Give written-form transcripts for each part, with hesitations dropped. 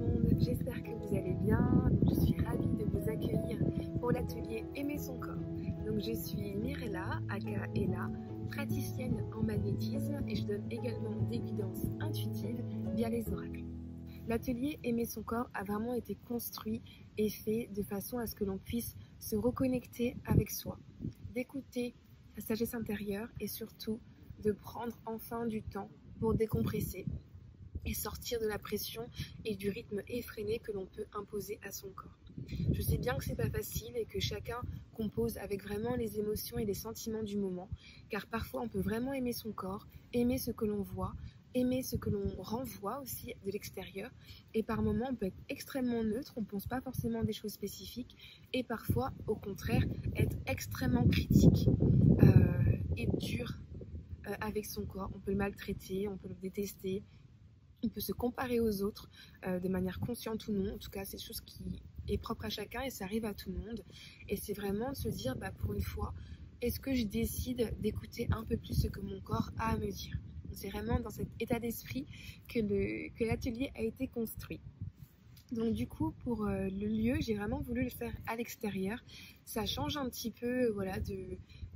monde, j'espère que vous allez bien. Je suis ravie de vous accueillir pour l'atelier Aimer son corps. Donc je suis Mirella, aka Ella, praticienne en magnétisme et je donne également des guidances intuitives via les oracles. L'atelier Aimer son corps a vraiment été construit et fait de façon à ce que l'on puisse se reconnecter avec soi, d'écouter la sagesse intérieure et surtout de prendre enfin du temps pour décompresser et sortir de la pression et du rythme effréné que l'on peut imposer à son corps. Je sais bien que c'est pas facile et que chacun compose avec vraiment les émotions et les sentiments du moment, car parfois on peut vraiment aimer son corps, aimer ce que l'on voit, aimer ce que l'on renvoie aussi de l'extérieur, et par moments on peut être extrêmement neutre, on ne pense pas forcément des choses spécifiques, et parfois au contraire être extrêmement critique et dur avec son corps. On peut le maltraiter, on peut le détester, on peut se comparer aux autres de manière consciente ou non. En tout cas, c'est une chose qui est propre à chacun et ça arrive à tout le monde. Et c'est vraiment de se dire, pour une fois, est-ce que je décide d'écouter un peu plus ce que mon corps a à me dire? C'est vraiment dans cet état d'esprit que l'atelier a été construit. Donc du coup, pour le lieu, j'ai vraiment voulu le faire à l'extérieur. Ça change un petit peu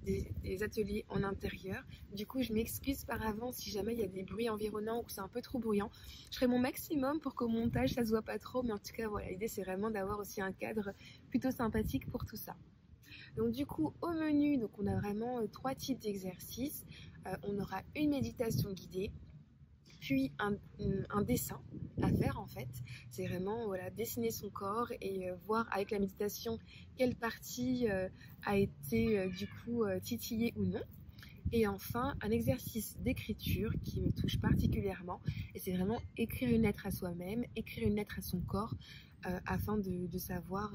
des ateliers en intérieur. Du coup, je m'excuse par avance si jamais il y a des bruits environnants ou que c'est un peu trop bruyant. Je ferai mon maximum pour qu'au montage, ça se voit pas trop. Mais en tout cas, voilà, l'idée, c'est vraiment d'avoir aussi un cadre plutôt sympathique pour tout ça. Donc du coup, au menu, donc on a vraiment 3 types d'exercices. On aura une méditation guidée, puis un dessin à faire en fait. C'est vraiment dessiner son corps et voir avec la méditation quelle partie a été du coup titillée ou non. Et enfin, un exercice d'écriture qui me touche particulièrement. Et c'est vraiment écrire une lettre à soi-même, écrire une lettre à son corps afin de savoir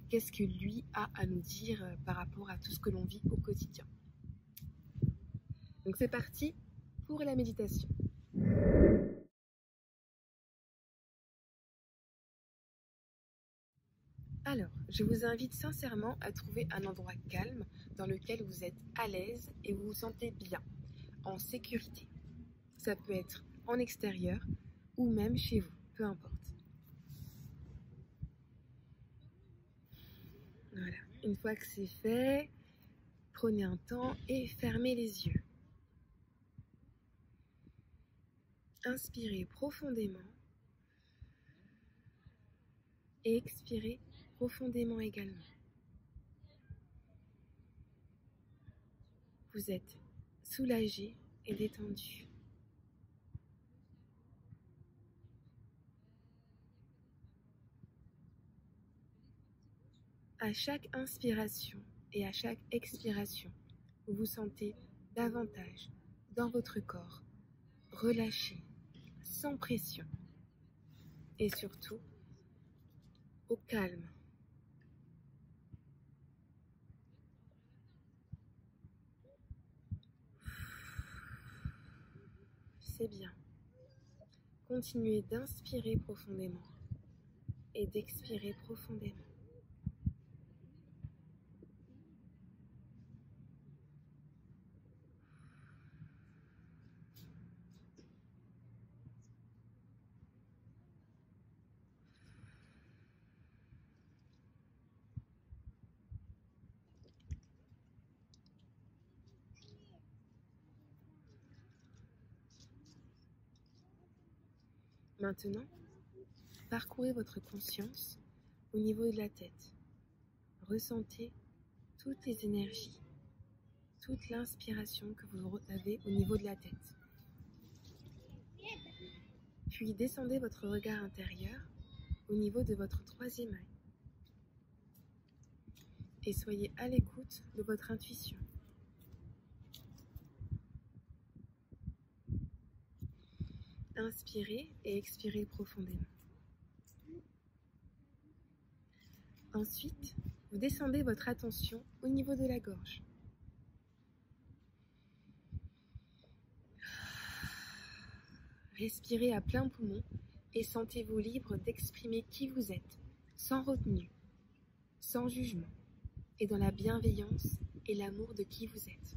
qu'est-ce que lui a à nous dire par rapport à tout ce que l'on vit au quotidien. Donc c'est parti pour la méditation. Alors, je vous invite sincèrement à trouver un endroit calme dans lequel vous êtes à l'aise et vous vous sentez bien, en sécurité. Ça peut être en extérieur ou même chez vous, peu importe. Voilà, une fois que c'est fait, prenez un temps et fermez les yeux. Inspirez profondément et expirez profondément également. Vous êtes soulagé et détendu. À chaque inspiration et à chaque expiration, vous vous sentez davantage dans votre corps, relâché, sans pression et surtout au calme. C'est bien. Continuez d'inspirer profondément et d'expirer profondément. Maintenant, parcourez votre conscience au niveau de la tête. Ressentez toutes les énergies, toute l'inspiration que vous avez au niveau de la tête. Puis descendez votre regard intérieur au niveau de votre troisième œil. Et soyez à l'écoute de votre intuition. Inspirez et expirez profondément. Ensuite, vous descendez votre attention au niveau de la gorge. Respirez à plein poumon et sentez-vous libre d'exprimer qui vous êtes, sans retenue, sans jugement, et dans la bienveillance et l'amour de qui vous êtes.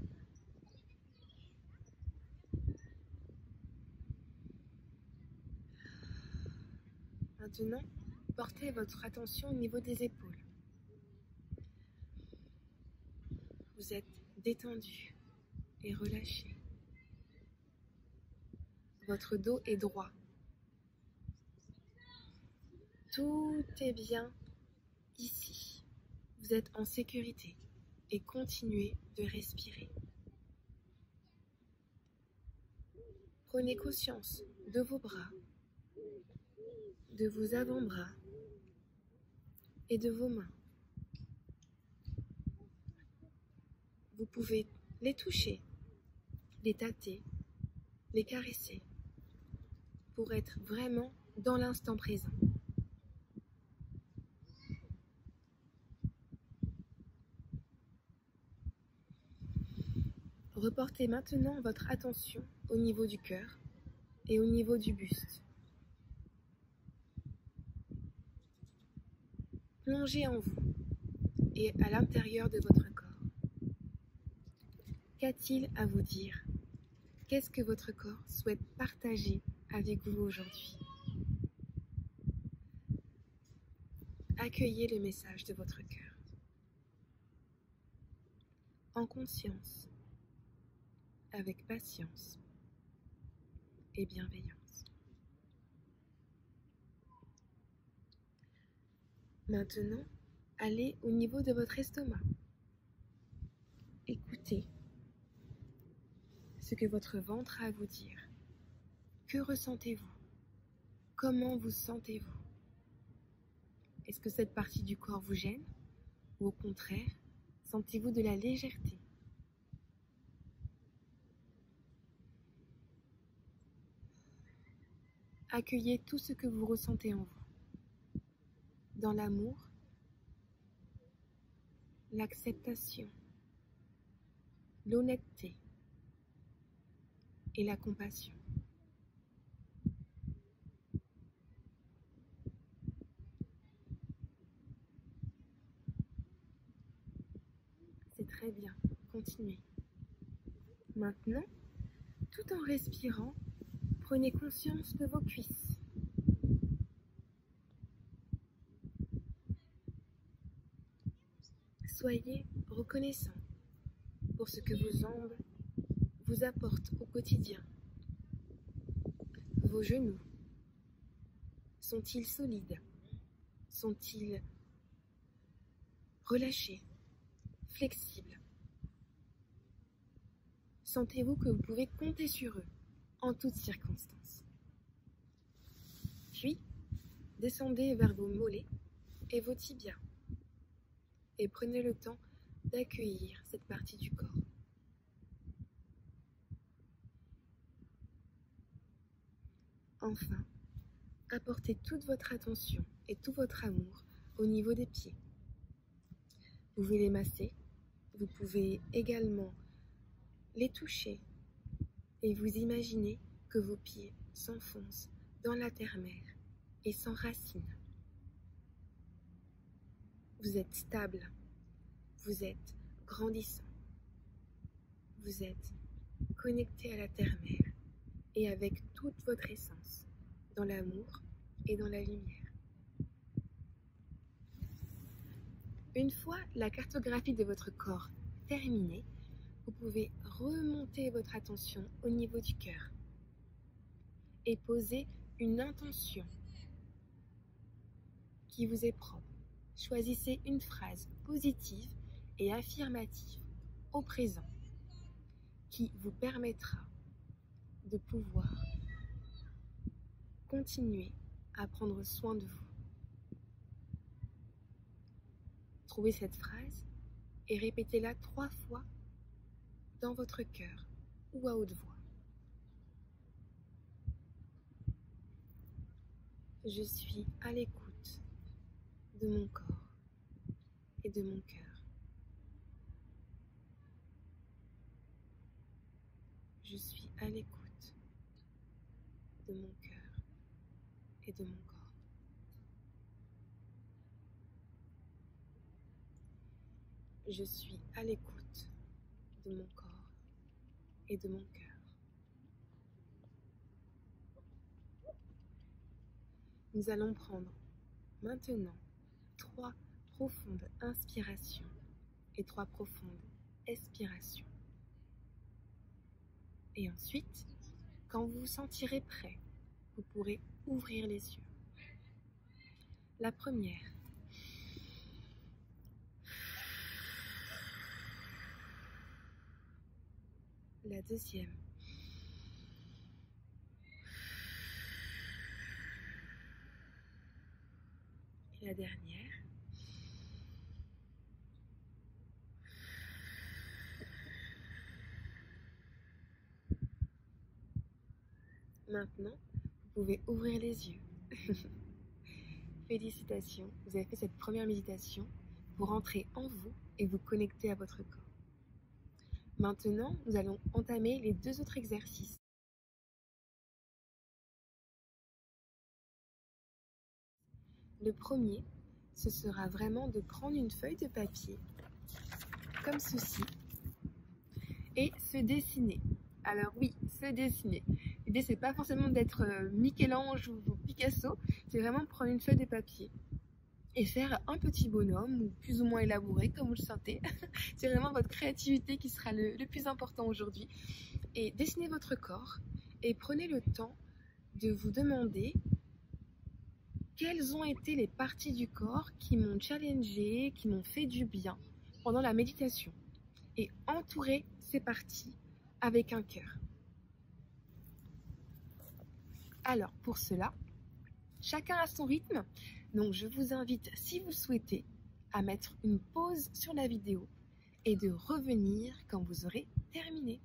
Maintenant, portez votre attention au niveau des épaules. Vous êtes détendu et relâché. Votre dos est droit. Tout est bien ici. Vous êtes en sécurité et continuez de respirer. Prenez conscience de vos bras, de vos avant-bras et de vos mains. Vous pouvez les toucher, les tâter, les caresser pour être vraiment dans l'instant présent. Reportez maintenant votre attention au niveau du cœur et au niveau du buste. Plongez en vous et à l'intérieur de votre corps. Qu'a-t-il à vous dire? Qu'est-ce que votre corps souhaite partager avec vous aujourd'hui? Accueillez le message de votre cœur. En conscience, avec patience et bienveillance. Maintenant, allez au niveau de votre estomac. Écoutez ce que votre ventre a à vous dire. Que ressentez-vous? Comment vous sentez-vous? Est-ce que cette partie du corps vous gêne? Ou au contraire, sentez-vous de la légèreté? Accueillez tout ce que vous ressentez en vous. Dans l'amour, l'acceptation, l'honnêteté et la compassion. C'est très bien, continuez. Maintenant, tout en respirant, prenez conscience de vos cuisses. Soyez reconnaissant pour ce que vos jambes vous apportent au quotidien. Vos genoux, sont-ils solides? Sont-ils relâchés, flexibles? Sentez-vous que vous pouvez compter sur eux en toutes circonstances. Puis, descendez vers vos mollets et vos tibias et prenez le temps d'accueillir cette partie du corps. Enfin, apportez toute votre attention et tout votre amour au niveau des pieds. Vous pouvez les masser, vous pouvez également les toucher et vous imaginez que vos pieds s'enfoncent dans la terre-mère et s'enracinent. Vous êtes stable, vous êtes grandissant, vous êtes connecté à la terre-mère et avec toute votre essence, dans l'amour et dans la lumière. Une fois la cartographie de votre corps terminée, vous pouvez remonter votre attention au niveau du cœur et poser une intention qui vous est propre. Choisissez une phrase positive et affirmative au présent qui vous permettra de pouvoir continuer à prendre soin de vous. Trouvez cette phrase et répétez-la 3 fois dans votre cœur ou à haute voix. Je suis à l'écoute de mon corps et de mon cœur. Je suis à l'écoute de mon cœur et de mon corps. Je suis à l'écoute de mon corps et de mon cœur. nous allons prendre maintenant 3 profondes inspirations et 3 profondes expirations. Et ensuite, quand vous vous sentirez prêt, vous pourrez ouvrir les yeux. La première. La deuxième. Et la dernière. Maintenant, vous pouvez ouvrir les yeux. Félicitations, vous avez fait cette première méditation. Vous rentrez en vous et vous connectez à votre corps. Maintenant, nous allons entamer les 2 autres exercices. Le premier, ce sera vraiment de prendre une feuille de papier, comme ceci, et se dessiner. Alors oui, se dessiner. L'idée, c'est pas forcément d'être Michel-Ange ou Picasso, c'est vraiment prendre une feuille de papier et faire un petit bonhomme, ou plus ou moins élaboré, comme vous le sentez. C'est vraiment votre créativité qui sera le plus important aujourd'hui. Et dessinez votre corps et prenez le temps de vous demander quelles ont été les parties du corps qui m'ont challengé, qui m'ont fait du bien pendant la méditation. Et entourez ces parties avec un cœur. Alors pour cela, chacun à son rythme. Donc je vous invite, si vous souhaitez, à mettre une pause sur la vidéo et de revenir quand vous aurez terminé.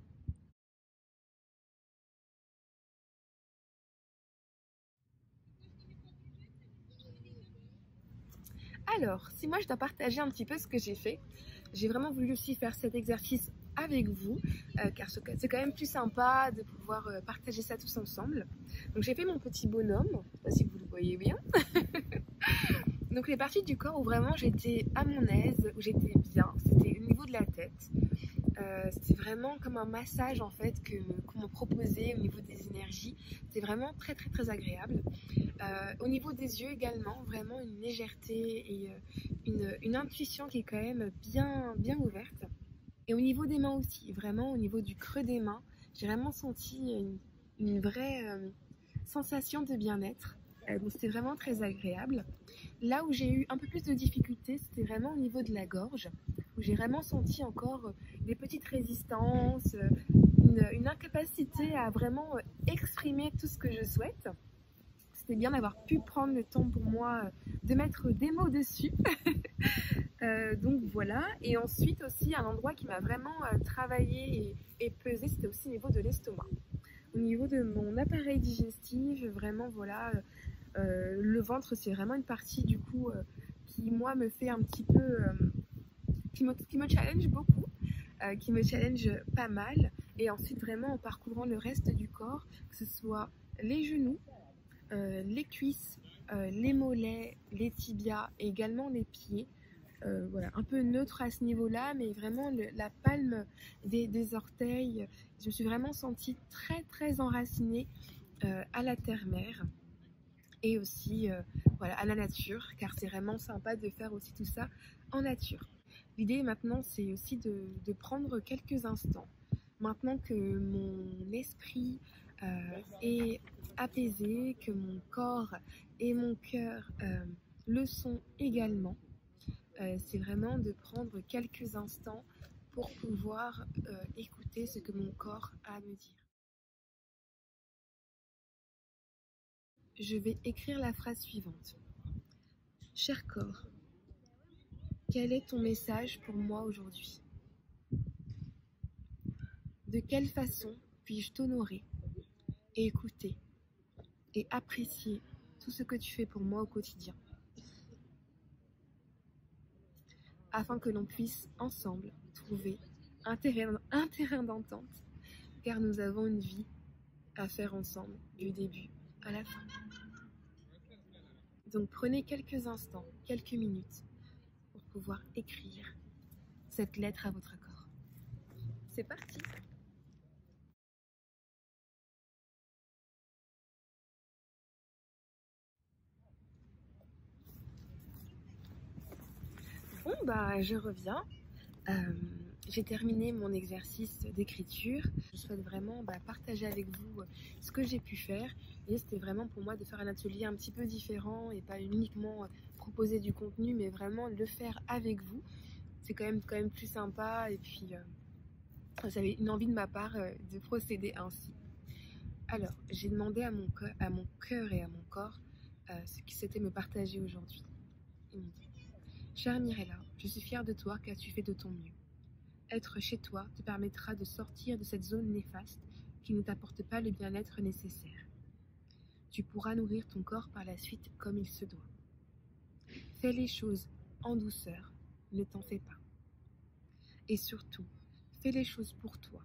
Alors, si moi je dois partager un petit peu ce que j'ai fait, j'ai vraiment voulu aussi faire cet exercice avec vous, car c'est quand même plus sympa de pouvoir partager ça tous ensemble. Donc j'ai fait mon petit bonhomme, je ne sais pas si vous le voyez bien. Donc les parties du corps où vraiment j'étais à mon aise, où j'étais bien, c'était au niveau de la tête. C'était vraiment comme un massage en fait qu'on me proposait au niveau des énergies. C'était vraiment très très très agréable. Au niveau des yeux également, vraiment une légèreté et une intuition qui est quand même bien ouverte. Et au niveau des mains aussi, vraiment au niveau du creux des mains, j'ai vraiment senti une vraie sensation de bien-être. Donc c'était vraiment très agréable. Là où j'ai eu un peu plus de difficultés, c'était vraiment au niveau de la gorge, où j'ai vraiment senti encore des petites résistances, une incapacité à vraiment exprimer tout ce que je souhaite. C'était bien d'avoir pu prendre le temps pour moi de mettre des mots dessus. Donc voilà. Et ensuite aussi, un endroit qui m'a vraiment travaillé et pesé, c'était aussi au niveau de l'estomac. Au niveau de mon appareil digestif, vraiment voilà, le ventre c'est vraiment une partie du coup qui moi me fait un petit peu, qui me challenge beaucoup, qui me challenge pas mal. Et ensuite vraiment en parcourant le reste du corps, que ce soit les genoux, les cuisses, les mollets, les tibias et également les pieds. Voilà, un peu neutre à ce niveau-là, mais vraiment la palme des orteils, je me suis vraiment sentie très très enracinée à la terre-mère et aussi voilà, à la nature, car c'est vraiment sympa de faire aussi tout ça en nature. L'idée maintenant, c'est aussi de prendre quelques instants, maintenant que mon esprit est apaisé, que mon corps et mon cœur le sont également. C'est vraiment de prendre quelques instants pour pouvoir écouter ce que mon corps a à me dire. Je vais écrire la phrase suivante. Cher corps, quel est ton message pour moi aujourd'hui? De quelle façon puis-je t'honorer et écouter et apprécier tout ce que tu fais pour moi au quotidien, afin que l'on puisse ensemble trouver un terrain d'entente, car nous avons une vie à faire ensemble du début à la fin. Donc prenez quelques instants, quelques minutes pour pouvoir écrire cette lettre à votre corps. C'est parti! Bon, bah, je reviens. J'ai terminé mon exercice d'écriture. Je souhaite vraiment partager avec vous ce que j'ai pu faire. Et c'était vraiment pour moi de faire un atelier un petit peu différent et pas uniquement proposer du contenu, mais vraiment le faire avec vous. C'est quand même plus sympa et puis j'avais une envie de ma part de procéder ainsi. Alors, j'ai demandé à mon cœur et à mon corps ce qu'ils souhaitaient me partager aujourd'hui. Ils m'ont dit: Chère Mirella, je suis fière de toi car tu fais de ton mieux. Être chez toi te permettra de sortir de cette zone néfaste qui ne t'apporte pas le bien-être nécessaire. Tu pourras nourrir ton corps par la suite comme il se doit. Fais les choses en douceur, ne t'en fais pas. Et surtout, fais les choses pour toi,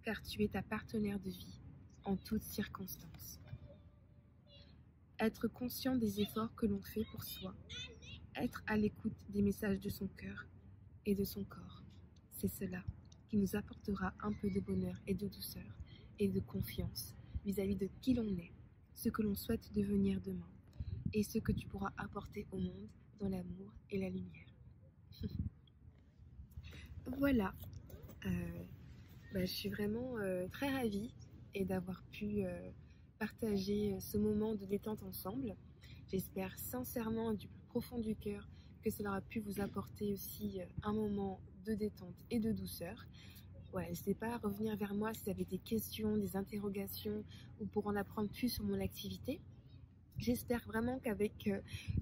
car tu es ta partenaire de vie en toutes circonstances. Être conscient des efforts que l'on fait pour soi, être à l'écoute des messages de son cœur et de son corps, c'est cela qui nous apportera un peu de bonheur et de douceur et de confiance vis-à-vis de qui l'on est, ce que l'on souhaite devenir demain et ce que tu pourras apporter au monde dans l'amour et la lumière. Voilà, je suis vraiment très ravie et d'avoir pu partager ce moment de détente ensemble. J'espère sincèrement du plus profond du cœur que cela aura pu vous apporter aussi un moment de détente et de douceur. Voilà, n'hésitez pas à revenir vers moi si vous avez des questions, des interrogations ou pour en apprendre plus sur mon activité. J'espère vraiment qu'avec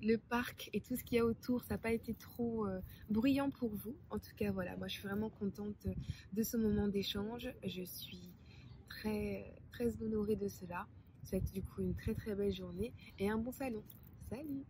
le parc et tout ce qu'il y a autour, ça n'a pas été trop bruyant pour vous. En tout cas, voilà, moi je suis vraiment contente de ce moment d'échange. Je suis très honorée de cela. Ça va être du coup une très belle journée et un bon salon. Salut!